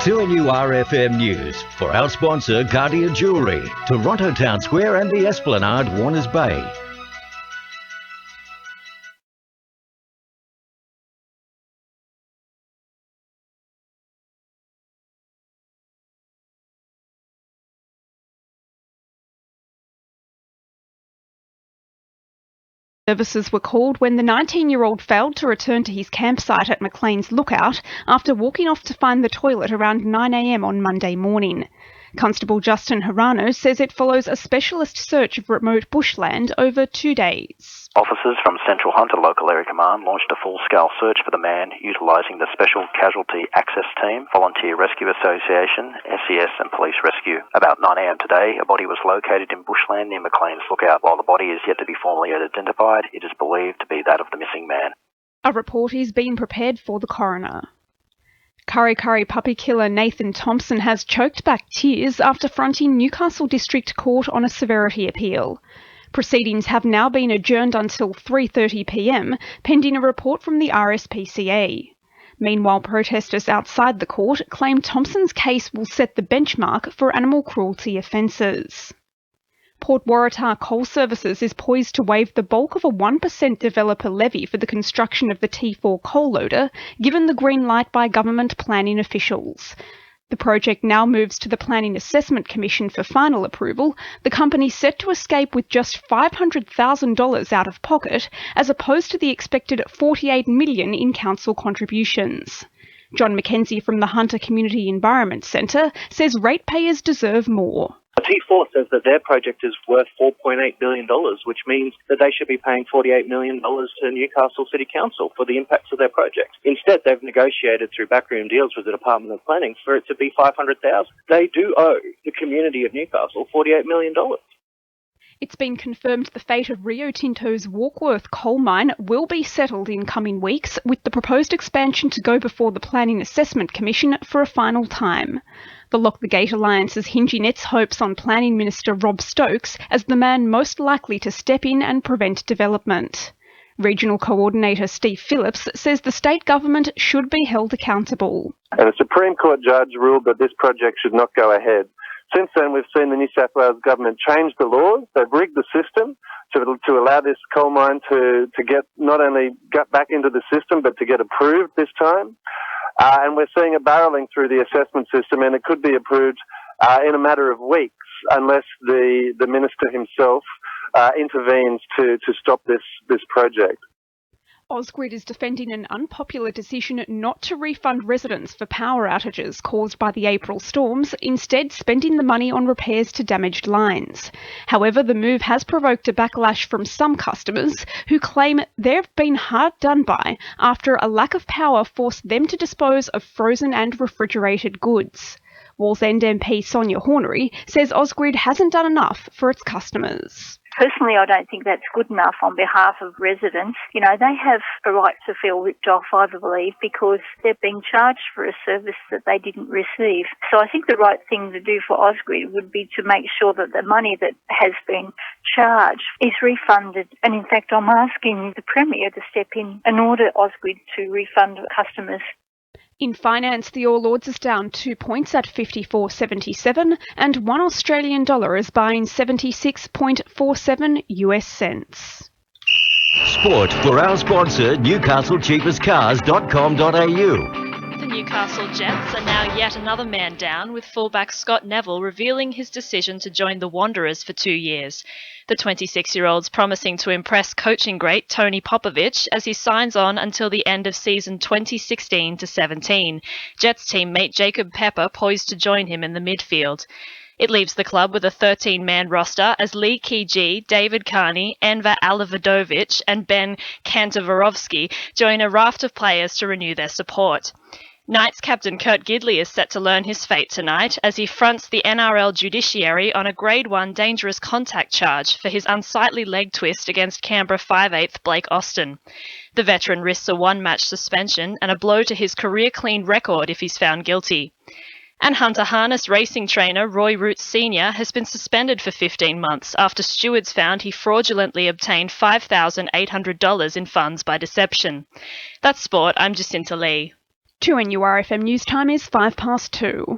to a new RFM News for our sponsor, Guardian Jewellery, Toronto Town Square and the Esplanade, Warners Bay. Services were called when the 19-year-old failed to return to his campsite at Maclean's Lookout after walking off to find the toilet around 9 a.m. on Monday morning. Constable Justin Harano says it follows a specialist search of remote bushland over 2 days. Officers from Central Hunter Local Area Command launched a full-scale search for the man utilising the Special Casualty Access Team, Volunteer Rescue Association, SES and Police Rescue. About 9 a.m. today, a body was located in bushland near Maclean's Lookout. While the body is yet to be formally identified, it is believed to be that of the missing man. A report is being prepared for the coroner. Kurri Kurri puppy killer Nathan Thompson has choked back tears after fronting Newcastle District Court on a severity appeal. Proceedings have now been adjourned until 3:30 p.m, pending a report from the RSPCA. Meanwhile, protesters outside the court claim Thompson's case will set the benchmark for animal cruelty offences. Port Waratah Coal Services is poised to waive the bulk of a 1% developer levy for the construction of the T4 coal loader, given the green light by government planning officials. The project now moves to the Planning Assessment Commission for final approval, the company set to escape with just $500,000 out of pocket, as opposed to the expected $48 million in council contributions. John McKenzie from the Hunter Community Environment Centre says ratepayers deserve more. T4 says that their project is worth $4.8 billion, which means that they should be paying $48 million to Newcastle City Council for the impacts of their project. Instead, they've negotiated through backroom deals with the Department of Planning for it to be $500,000. They do owe the community of Newcastle $48 million. It's been confirmed the fate of Rio Tinto's Warkworth coal mine will be settled in coming weeks, with the proposed expansion to go before the Planning Assessment Commission for a final time. The Lock the Gate Alliance is hinging its hopes on Planning Minister Rob Stokes as the man most likely to step in and prevent development. Regional Coordinator Steve Phillips says the state government should be held accountable. And a Supreme Court judge ruled that this project should not go ahead. Since then, we've seen the New South Wales government change the laws. They've rigged the system to allow this coal mine to get not only get back into the system, but to get approved this time. And we're seeing a barrelling through the assessment system, and it could be approved in a matter of weeks unless the minister himself intervenes to stop this project. Ausgrid is defending an unpopular decision not to refund residents for power outages caused by the April storms, instead spending the money on repairs to damaged lines. However, the move has provoked a backlash from some customers who claim they've been hard done by after a lack of power forced them to dispose of frozen and refrigerated goods. Wallsend MP Sonia Hornery says Ausgrid hasn't done enough for its customers. Personally, I don't think that's good enough on behalf of residents. You know, they have a right to feel ripped off, I believe, because they're being charged for a service that they didn't receive. So I think the right thing to do for Ausgrid would be to make sure that the money that has been charged is refunded. And in fact, I'm asking the Premier to step in and order Ausgrid to refund customers. In finance, the All Ords is down 2 points at 54.77 and $1 Australian dollar is buying 76.47 US cents. Sport for our sponsor, NewcastleCheapestCars.com.au. The Newcastle Jets are now yet another man down, with fullback Scott Neville revealing his decision to join the Wanderers for 2 years. The 26-year-old's promising to impress coaching great Tony Popovich as he signs on until the end of season 2016-17. Jets teammate Jacob Pepper poised to join him in the midfield. It leaves the club with a 13-man roster as Lee Kee-Gee, David Carney, Enver Alivadovic and Ben Kantovarovsky join a raft of players to renew their support. Knights captain Kurt Gidley is set to learn his fate tonight as he fronts the NRL judiciary on a Grade 1 dangerous contact charge for his unsightly leg twist against Canberra 5/8 Blake Austin. The veteran risks a one-match suspension and a blow to his career-clean record if he's found guilty. And Hunter Harness racing trainer Roy Roots Sr. has been suspended for 15 months after stewards found he fraudulently obtained $5,800 in funds by deception. That's sport. I'm Jacinta Lee. 2NURFM news time is 2:05.